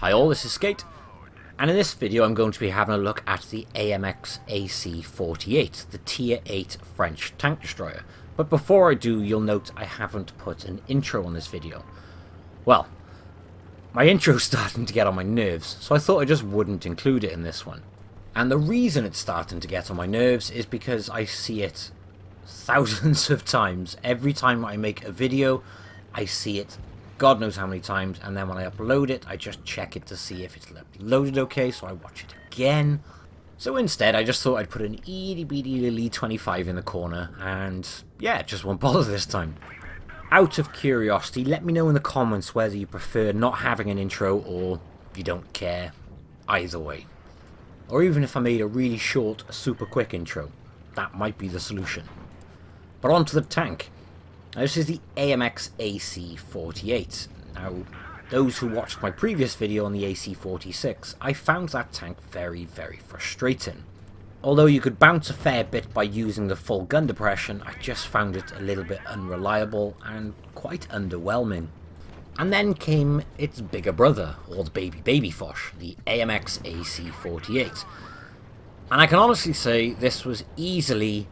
Hi all, this is Skate, and in this video I'm going to be having a look at the AMX AC-48, the Tier 8 French tank destroyer. But before I do, you'll note I haven't put an intro on this video. Well, my intro's starting to get on my nerves, so I thought I just wouldn't include it in this one. And the reason it's starting to get on my nerves is because I see it thousands of times. Every time I make a video, I see it God knows how many times, and then when I upload it, I just check it to see if it's loaded okay, so I watch it again. So instead, I just thought I'd put an itty bitty lily 25 in the corner, and yeah, it just won't bother this time. Out of curiosity, let me know in the comments whether you prefer not having an intro or you don't care. Either way. Or even if I made a really short, super quick intro. That might be the solution. But on to the tank. Now, this is the AMX AC-48. Now, those who watched my previous video on the AC-46, I found that tank very, very frustrating. Although you could bounce a fair bit by using the full gun depression, I just found it a little bit unreliable and quite underwhelming. And then came its bigger brother, or the baby fosh, the AMX AC-48. And I can honestly say this was easily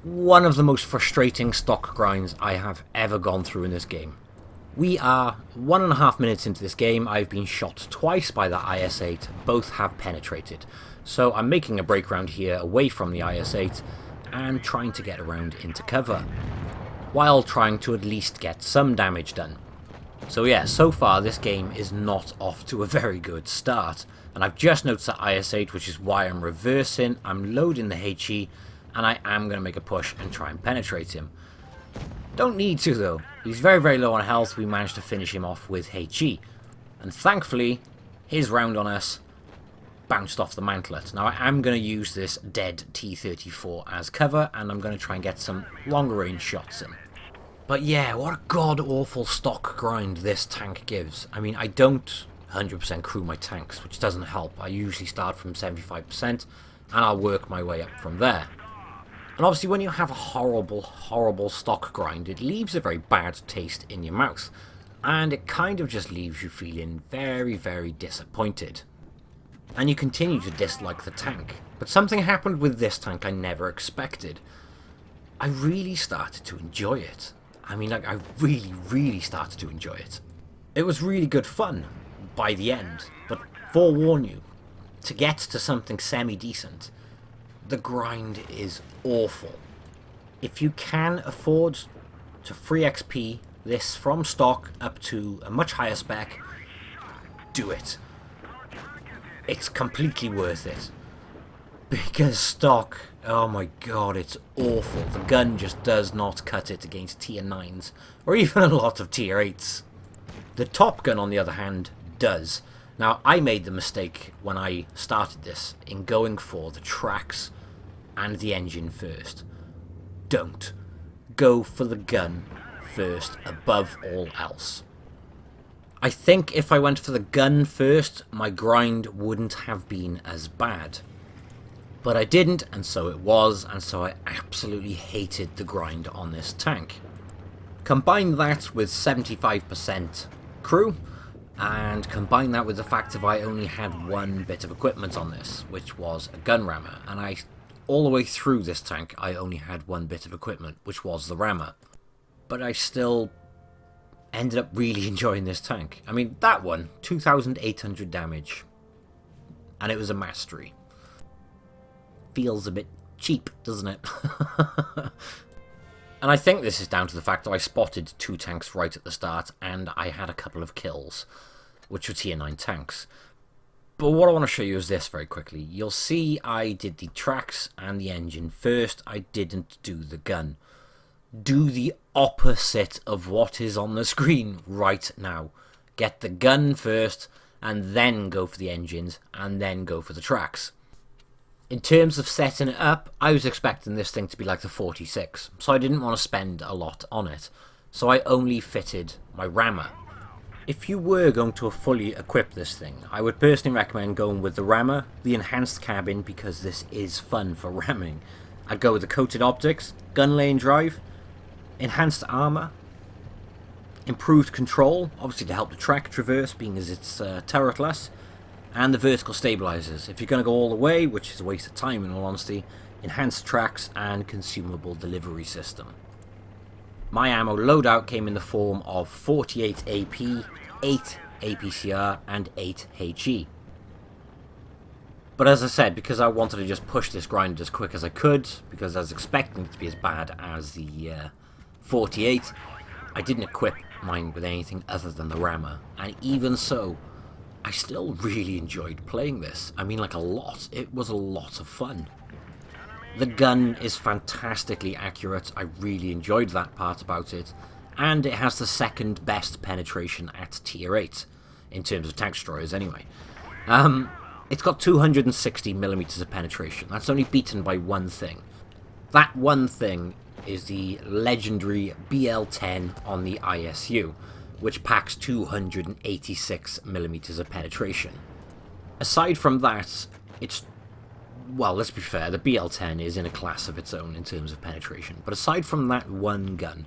one of the most frustrating stock grinds I have ever gone through in this game. We are 1.5 minutes into this game. I've been shot twice by the IS-8, both have penetrated. So I'm making a break round here away from the IS-8 and trying to get around into cover, while trying to at least get some damage done. So yeah, so far this game is not off to a very good start. And I've just noticed that IS-8, which is why I'm reversing. I'm loading the HE, and I am going to make a push and try and penetrate him. Don't need to though. He's very, very low on health. We managed to finish him off with HE. And thankfully, his round on us bounced off the mantlet. Now I am going to use this dead T-34 as cover, and I'm going to try and get some longer range shots in. But yeah, what a god-awful stock grind this tank gives. I mean, I don't 100% crew my tanks, which doesn't help. I usually start from 75%, and I'll work my way up from there. And obviously when you have a horrible, horrible stock grind, it leaves a very bad taste in your mouth. And it kind of just leaves you feeling very, very disappointed. And you continue to dislike the tank. But something happened with this tank I never expected. I really started to enjoy it. I mean, like, I really, really started to enjoy it. It was really good fun by the end. But forewarn you, to get to something semi-decent, the grind is awful. If you can afford to free XP this from stock up to a much higher spec, do it. It's completely worth it. Because stock, oh my god, it's awful. The gun just does not cut it against tier 9s, or even a lot of tier 8s. The top gun, on the other hand, does. Now, I made the mistake when I started this in going for the tracks and the engine first. Don't. Go for the gun first above all else. I think if I went for the gun first, my grind wouldn't have been as bad. But I didn't, and so it was, and so I absolutely hated the grind on this tank. Combine that with 75% crew, and combine that with the fact that I only had one bit of equipment on this, which was a gun rammer, and all the way through this tank I only had one bit of equipment, which was the rammer. But I still ended up really enjoying this tank. I mean, that one, 2,800 damage, and it was a mastery. Feels a bit cheap, doesn't it? And I think this is down to the fact that I spotted two tanks right at the start, and I had a couple of kills, which were tier 9 tanks. But what I want to show you is this very quickly. You'll see I did the tracks and the engine first. I didn't do the gun. Do the opposite of what is on the screen right now. Get the gun first, and then go for the engines, and then go for the tracks. In terms of setting it up, I was expecting this thing to be like the 46, so I didn't want to spend a lot on it. So I only fitted my rammer. If you were going to fully equip this thing, I would personally recommend going with the rammer, the enhanced cabin, because this is fun for ramming. I'd go with the coated optics, gun lane drive, enhanced armor, Improved control, obviously to help the track traverse, being as it's turretless, and the vertical stabilizers. If you're going to go all the way, which is a waste of time in all honesty, enhanced tracks and consumable delivery system. My ammo loadout came in the form of 48 AP, 8 APCR, and 8 HE. But as I said, because I wanted to just push this grind as quick as I could, because I was expecting it to be as bad as the 48, I didn't equip mine with anything other than the rammer. And even so, I still really enjoyed playing this. I mean, like a lot. It was a lot of fun. The gun is fantastically accurate. I really enjoyed that part about it. And it has the second best penetration at tier 8, in terms of tank destroyers anyway. It's got 260mm of penetration. That's only beaten by one thing. That one thing is the legendary BL-10 on the ISU, which packs 286mm of penetration. Aside from that, it's... well, let's be fair, the BL-10 is in a class of its own in terms of penetration. But aside from that one gun,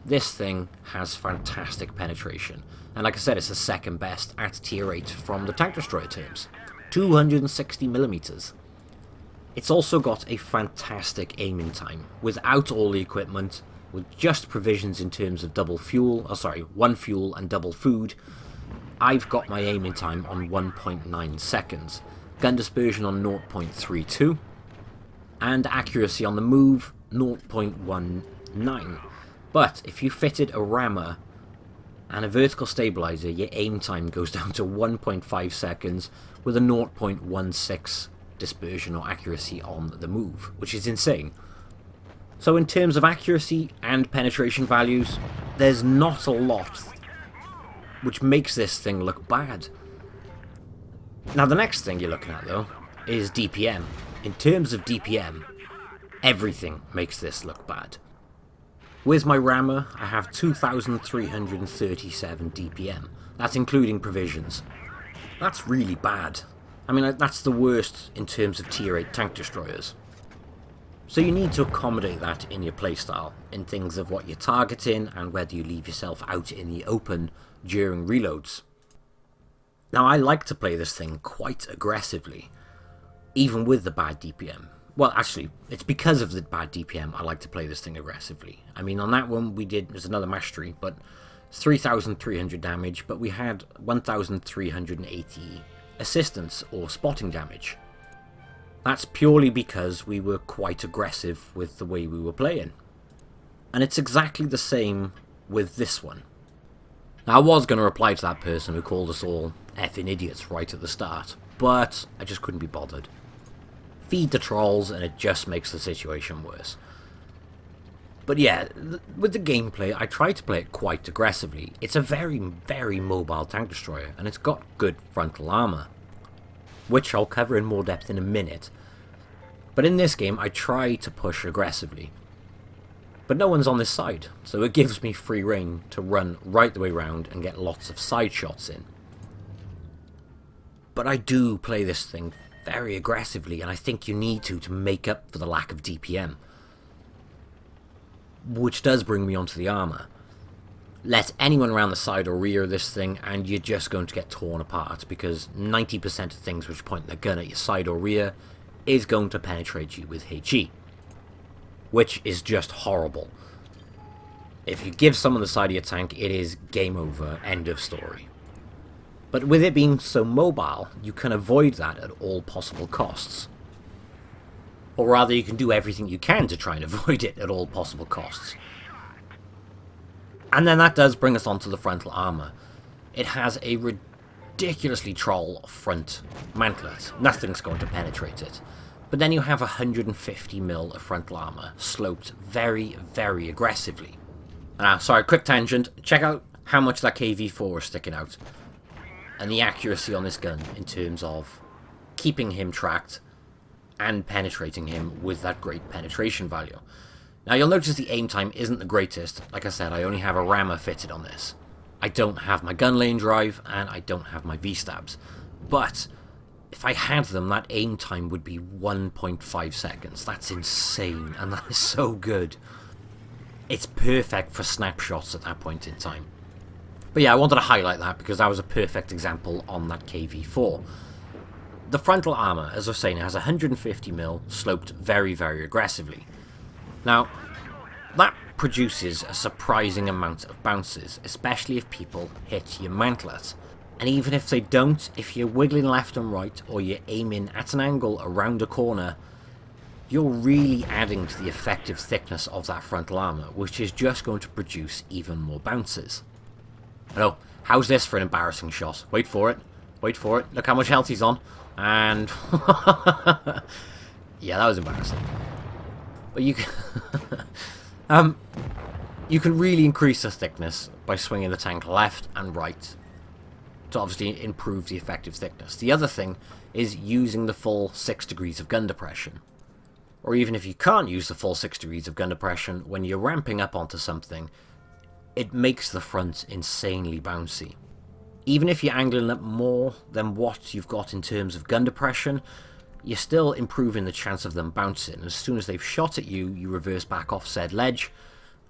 this thing has fantastic penetration. And like I said, it's the second best at tier 8 from the tank destroyer terms. 260mm. It's also got a fantastic aiming time, without all the equipment, with just provisions in terms of double fuel, one fuel and double food. I've got my aiming time on 1.9 seconds, gun dispersion on 0.32, and accuracy on the move 0.19. But if you fitted a rammer and a vertical stabilizer, your aim time goes down to 1.5 seconds with a 0.16 dispersion or accuracy on the move, which is insane. So in terms of accuracy and penetration values, there's not a lot which makes this thing look bad. Now the next thing you're looking at though is DPM. In terms of DPM, everything makes this look bad. With my rammer, I have 2,337 DPM. That's including provisions. That's really bad. I mean, that's the worst in terms of tier 8 tank destroyers. So you need to accommodate that in your playstyle, in things of what you're targeting and whether you leave yourself out in the open during reloads. Now, I like to play this thing quite aggressively, even with the bad DPM. Well, actually, it's because of the bad DPM I like to play this thing aggressively. I mean, on that one it was another mastery, but 3,300 damage, but we had 1,380 assistance or spotting damage. That's purely because we were quite aggressive with the way we were playing. And it's exactly the same with this one. Now, I was going to reply to that person who called us all effing idiots right at the start, but I just couldn't be bothered. Feed the trolls and it just makes the situation worse. But yeah, with the gameplay, I try to play it quite aggressively. It's a very, very mobile tank destroyer, and it's got good frontal armor, which I'll cover in more depth in a minute. But in this game, I try to push aggressively. But no one's on this side, so it gives me free rein to run right the way around and get lots of side shots in. But I do play this thing very aggressively, and I think you need to make up for the lack of DPM. Which does bring me onto the armor. Let anyone around the side or rear of this thing and you're just going to get torn apart, because 90% of things which point their gun at your side or rear is going to penetrate you with HE, which is just horrible. If you give someone the side of your tank, it is game over, end of story. But with it being so mobile, you can avoid that at all possible costs. Or rather, you can do everything you can to try and avoid it at all possible costs. And then that does bring us onto the frontal armor. It has a ridiculously troll front mantlet. Nothing's going to penetrate it. But then you have 150mm of frontal armor, sloped very, very aggressively. Now, sorry, quick tangent. Check out how much that KV-4 is sticking out. And the accuracy on this gun in terms of keeping him tracked and penetrating him with that great penetration value. Now you'll notice the aim time isn't the greatest. Like I said, I only have a rammer fitted on this. I don't have my gun lane drive and I don't have my V-stabs. But if I had them, that aim time would be 1.5 seconds. That's insane, and that is so good. It's perfect for snapshots at that point in time. But yeah, I wanted to highlight that because that was a perfect example on that KV-4. The frontal armor, as I was saying, has 150mm, sloped very, very aggressively. Now, that produces a surprising amount of bounces, especially if people hit your mantlet. And even if they don't, if you're wiggling left and right, or you're aiming at an angle around a corner, you're really adding to the effective thickness of that frontal armor, which is just going to produce even more bounces. Oh, how's this for an embarrassing shot? Wait for it. Wait for it. Look how much health he's on. And... yeah, that was embarrassing. But you can... you can really increase the thickness by swinging the tank left and right to obviously improve the effective thickness. The other thing is using the full 6 degrees of gun depression. Or even if you can't use the full 6 degrees of gun depression, when you're ramping up onto something, it makes the front insanely bouncy. Even if you're angling up more than what you've got in terms of gun depression, you're still improving the chance of them bouncing. As soon as they've shot at you, you reverse back off said ledge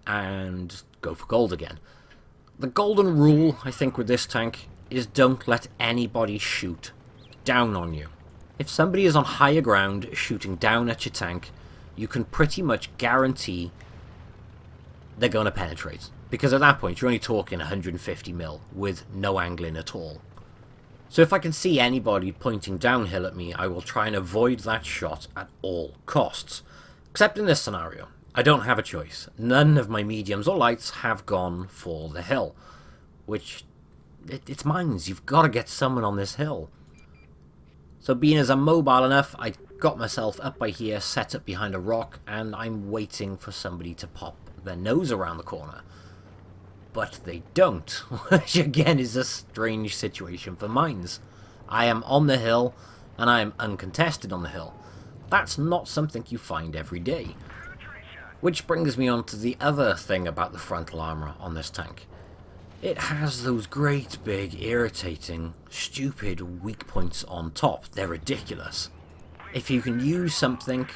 and go for gold again. The golden rule, I think, with this tank is don't let anybody shoot down on you. If somebody is on higher ground shooting down at your tank, you can pretty much guarantee they're going to penetrate. Because at that point, you're only talking 150mm with no angling at all. So if I can see anybody pointing downhill at me, I will try and avoid that shot at all costs. Except in this scenario, I don't have a choice. None of my mediums or lights have gone for the hill. Which, it's mines. You've got to get someone on this hill. So being as I'm mobile enough, I got myself up by here, set up behind a rock, and I'm waiting for somebody to pop their nose around the corner. But they don't, which again is a strange situation for mines. I am on the hill, and I am uncontested on the hill. That's not something you find every day. Which brings me on to the other thing about the frontal armor on this tank. It has those great big, irritating, stupid weak points on top. They're ridiculous. If you can use something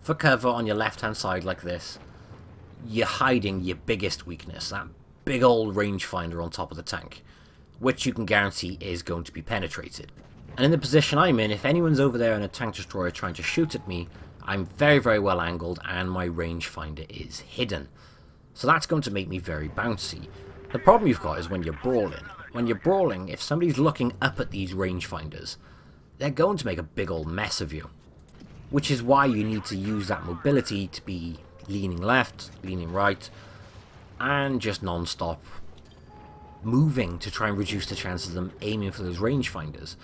for cover on your left-hand side like this, you're hiding your biggest weakness, that big old rangefinder on top of the tank, which you can guarantee is going to be penetrated. And in the position I'm in, if anyone's over there in a tank destroyer trying to shoot at me, I'm very, very well angled and my rangefinder is hidden. So that's going to make me very bouncy. The problem you've got is when you're brawling. When you're brawling, if somebody's looking up at these rangefinders, they're going to make a big old mess of you. Which is why you need to use that mobility to be leaning left, leaning right, and just non-stop moving to try and reduce the chances of them aiming for those rangefinders.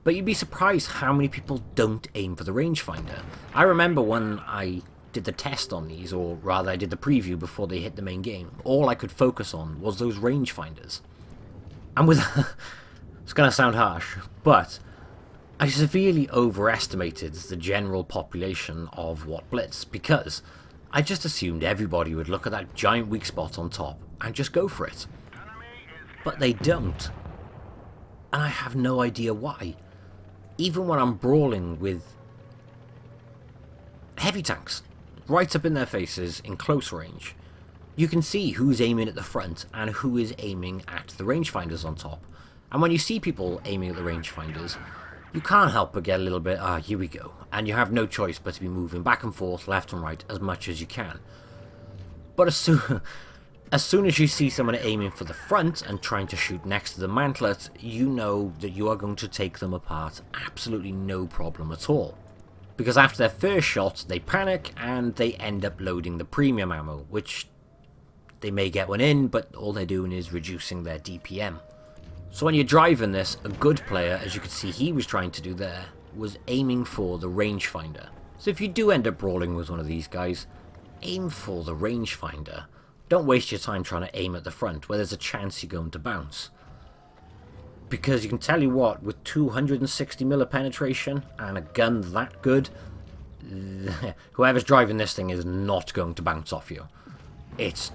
But you'd be surprised how many people don't aim for the rangefinder. I remember when I did the test on these, or rather I did the preview before they hit the main game, all I could focus on was those rangefinders. And with... it's going to sound harsh, but I severely overestimated the general population of What Blitz, because I just assumed everybody would look at that giant weak spot on top and just go for it. But they don't. And I have no idea why. Even when I'm brawling with heavy tanks, right up in their faces in close range, you can see who's aiming at the front and who is aiming at the rangefinders on top. And when you see people aiming at the rangefinders, you can't help but get a little bit, here we go. And you have no choice but to be moving back and forth, left and right, as much as you can. But as soon as you see someone aiming for the front and trying to shoot next to the mantlet, you know that you are going to take them apart absolutely no problem at all. Because after their first shot, they panic and they end up loading the premium ammo, which they may get one in, but all they're doing is reducing their DPM. So when you're driving this, a good player, as you can see he was trying to do there, was aiming for the rangefinder. So if you do end up brawling with one of these guys, aim for the rangefinder. Don't waste your time trying to aim at the front, where there's a chance you're going to bounce. Because you can tell you what, with 260mm penetration and a gun that good, whoever's driving this thing is not going to bounce off you. It's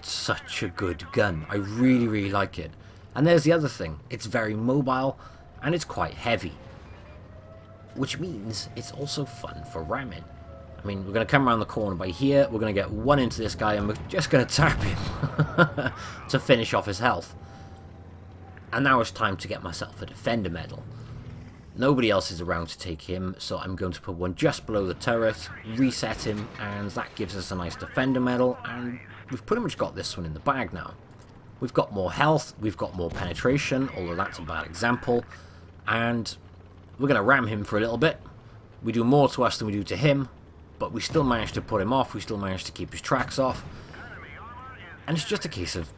such a good gun. I really, really like it. And there's the other thing, it's very mobile and it's quite heavy. Which means it's also fun for ramming. I mean, we're going to come around the corner by here, we're going to get one into this guy and we're just going to tap him to finish off his health. And now it's time to get myself a defender medal. Nobody else is around to take him, so I'm going to put one just below the turret, reset him, and that gives us a nice defender medal, and we've pretty much got this one in the bag now. We've got more health, we've got more penetration, although that's a bad example, and we're going to ram him for a little bit. We do more to us than we do to him, but we still manage to put him off, we still manage to keep his tracks off, and it's just a case of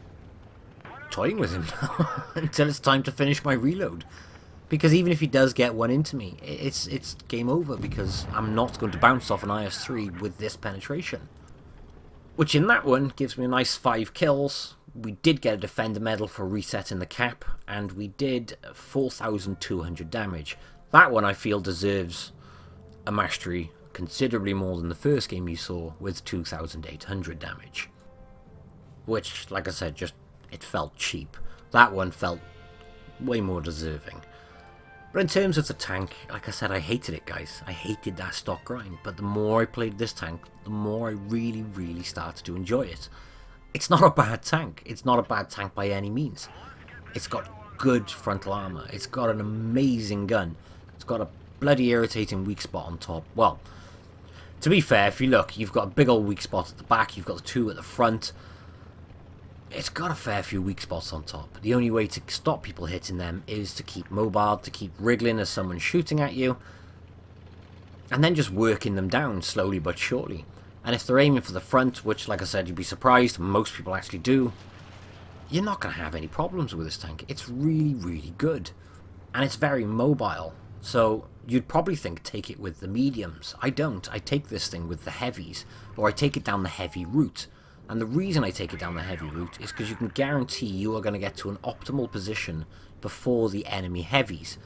toying with him now until it's time to finish my reload. Because even if he does get one into me, it's game over, because I'm not going to bounce off an IS-3 with this penetration. Which in that one gives me a nice 5 kills. We did get a defender medal for resetting the cap, and we did 4,200 damage. That one I feel deserves a mastery considerably more than the first game you saw with 2,800 damage. Which, like I said, just it felt cheap. That one felt way more deserving. But in terms of the tank, like I said, I hated it, guys. I hated that stock grind. But the more I played this tank, the more I really, really started to enjoy it. It's not a bad tank. It's not a bad tank by any means. It's got good frontal armor. It's got an amazing gun. It's got a bloody irritating weak spot on top. Well, to be fair, if you look, you've got a big old weak spot at the back. You've got the 2 at the front. It's got a fair few weak spots on top. The only way to stop people hitting them is to keep mobile, to keep wriggling as someone's shooting at you, and then just working them down slowly but surely. And if they're aiming for the front, which, like I said, you'd be surprised, most people actually do, you're not going to have any problems with this tank. It's really, really good. And it's very mobile. So you'd probably think take it with the mediums. I don't. I take this thing with the heavies, or I take it down the heavy route. And the reason I take it down the heavy route is because you can guarantee you are going to get to an optimal position before the enemy heavies.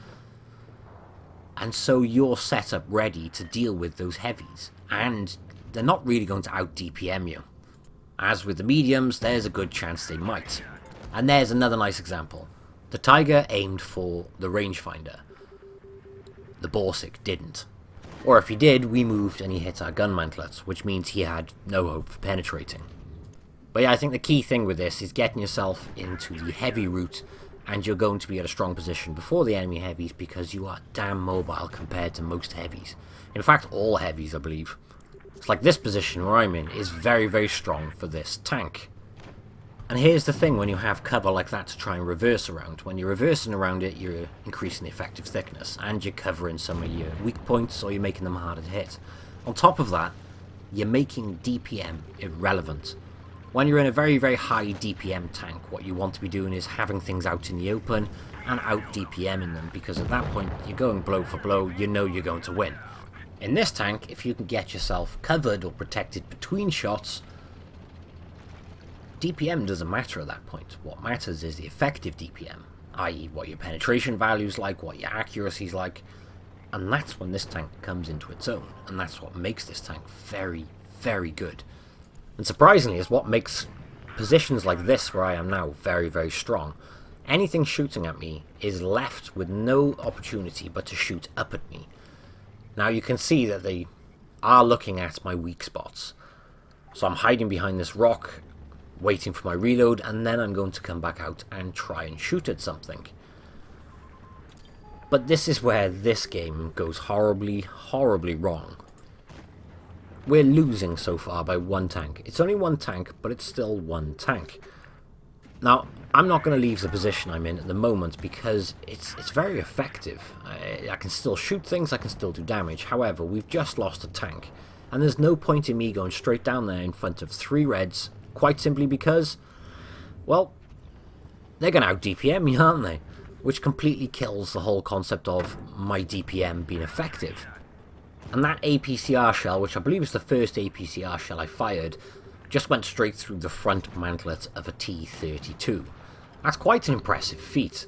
And so you're set up ready to deal with those heavies. And they're not really going to out-DPM you. As with the mediums, there's a good chance they might. And there's another nice example. The Tiger aimed for the rangefinder. The Borsig didn't. Or if he did, we moved and he hit our gun mantlet, which means he had no hope for penetrating. But yeah, I think the key thing with this is getting yourself into the heavy route, and you're going to be at a strong position before the enemy heavies because you are damn mobile compared to most heavies. In fact, all heavies, I believe. It's like this position where I'm in is very, very strong for this tank. And here's the thing when you have cover like that to try and reverse around. When you're reversing around it, you're increasing the effective thickness, and you're covering some of your weak points, or you're making them harder to hit. On top of that, you're making DPM irrelevant. When you're in a very, very high DPM tank, what you want to be doing is having things out in the open and out DPMing them, because at that point you're going blow for blow, you know you're going to win. In this tank, if you can get yourself covered or protected between shots, DPM doesn't matter at that point. What matters is the effective DPM, i.e. what your penetration value's like, what your accuracy's like, and that's when this tank comes into its own, and that's what makes this tank very, very good. And surprisingly, is what makes positions like this, where I am now, very, very strong. Anything shooting at me is left with no opportunity but to shoot up at me. Now you can see that they are looking at my weak spots. So I'm hiding behind this rock, waiting for my reload, and then I'm going to come back out and try and shoot at something. But this is where this game goes horribly, horribly wrong. We're losing so far by one tank. It's only one tank, but it's still one tank. Now, I'm not going to leave the position I'm in at the moment because it's very effective. I can still shoot things, I can still do damage. However, we've just lost a tank, and there's no point in me going straight down there in front of 3 reds, quite simply because, well, they're going to out-DPM me, aren't they? Which completely kills the whole concept of my DPM being effective. And that APCR shell, which I believe is the first APCR shell I fired, just went straight through the front mantlet of a T-32. That's quite an impressive feat.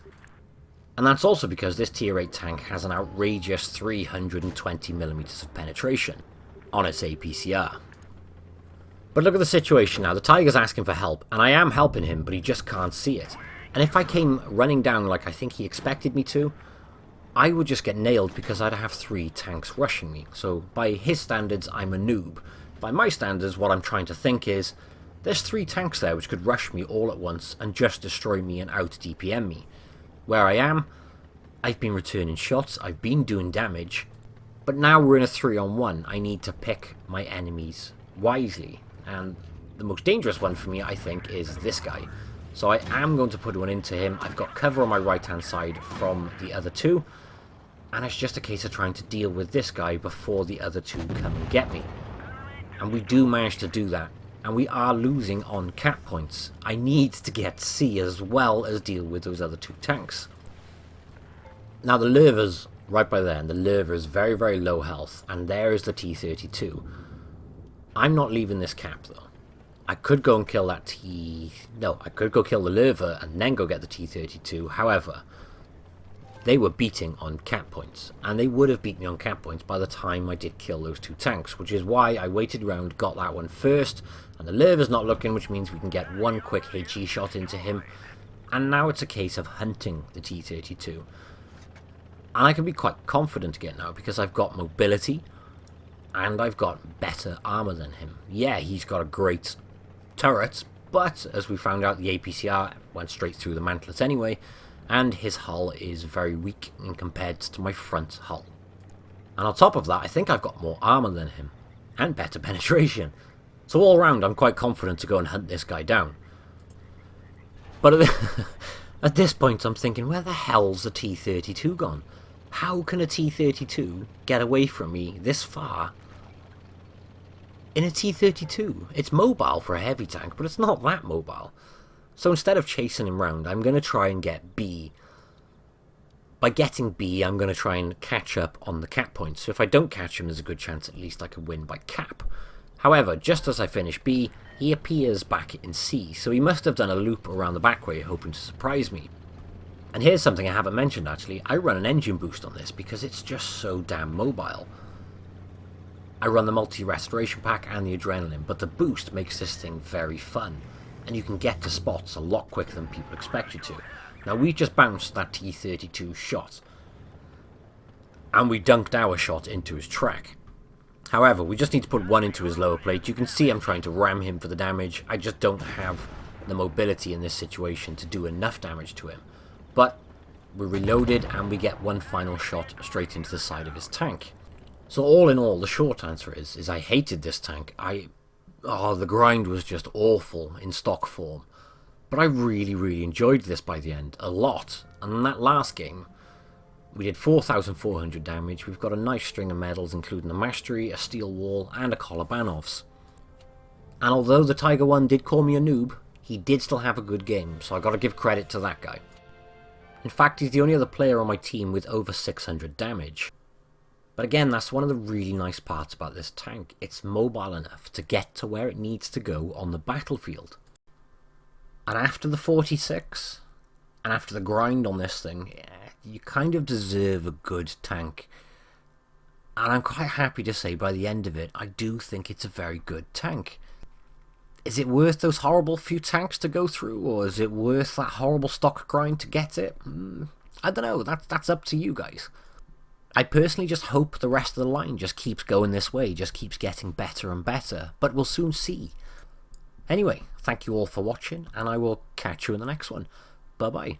And that's also because this tier 8 tank has an outrageous 320mm of penetration on its APCR. But look at the situation now. The Tiger's asking for help, and I am helping him, but he just can't see it. And if I came running down like I think he expected me to, I would just get nailed because I'd have 3 tanks rushing me. So by his standards, I'm a noob. By my standards, what I'm trying to think is, there's 3 tanks there which could rush me all at once and just destroy me and out-DPM me. where I am, I've been returning shots, I've been doing damage, but now we're in a 3-on-1. I need to pick my enemies wisely, and the most dangerous one for me, I think, is this guy. So I am going to put one into him. I've got cover on my right hand side from the other two, and it's just a case of trying to deal with this guy before the other two come and get me. And we do manage to do that, and we are losing on cap points. I need to get C as well as deal with those other two tanks. Now the Lurver's right by there, and the Lurver is very, very low health, and there is the T-32. I'm not leaving this cap though. I could go and kill that I could go kill the Lurver and then go get the T-32. However, they were beating on cap points, and they would have beat me on cap points by the time I did kill those two tanks, which is why I waited around, got that one first, and the Lurver's not looking, which means we can get one quick HE shot into him, and now it's a case of hunting the T-32. And I can be quite confident again now because I've got mobility and I've got better armor than him. Yeah, he's got a great turret, but as we found out, the APCR went straight through the mantlet anyway, and his hull is very weak in compared to my front hull. And on top of that, I think I've got more armor than him and better penetration. So all around, I'm quite confident to go and hunt this guy down. But at this point, I'm thinking, where the hell's the T-32 gone? How can a T-32 get away from me this far in a T-32? It's mobile for a heavy tank, but it's not that mobile. So instead of chasing him round, I'm going to try and get B. By getting B, I'm going to try and catch up on the cap points. So if I don't catch him, there's a good chance at least I could win by cap. However, just as I finish B, he appears back in C, so he must have done a loop around the back way, hoping to surprise me. And here's something I haven't mentioned actually. I run an engine boost on this because it's just so damn mobile. I run the multi-restoration pack and the adrenaline, but the boost makes this thing very fun, and you can get to spots a lot quicker than people expect you to. Now we just bounced that T-32 shot, and we dunked our shot into his track. However, we just need to put one into his lower plate. You can see I'm trying to ram him for the damage. I just don't have the mobility in this situation to do enough damage to him. But we're reloaded and we get one final shot straight into the side of his tank. So all in all, the short answer is I hated this tank. The grind was just awful in stock form. But I really, really enjoyed this by the end, a lot. And in that last game, we did 4,400 damage. We've got a nice string of medals, including a mastery, a steel wall, and a Kolobanov's. And although the Tiger 1 did call me a noob, he did still have a good game, so I got to give credit to that guy. In fact, he's the only other player on my team with over 600 damage. But again, that's one of the really nice parts about this tank. It's mobile enough to get to where it needs to go on the battlefield. And after the 46, and after the grind on this thing, you kind of deserve a good tank. And I'm quite happy to say by the end of it, I do think it's a very good tank. Is it worth those horrible few tanks to go through, or is it worth that horrible stock grind to get it? I don't know, that's up to you guys. I personally just hope the rest of the line just keeps going this way, just keeps getting better and better, but we'll soon see. Anyway, thank you all for watching, and I will catch you in the next one. Bye bye.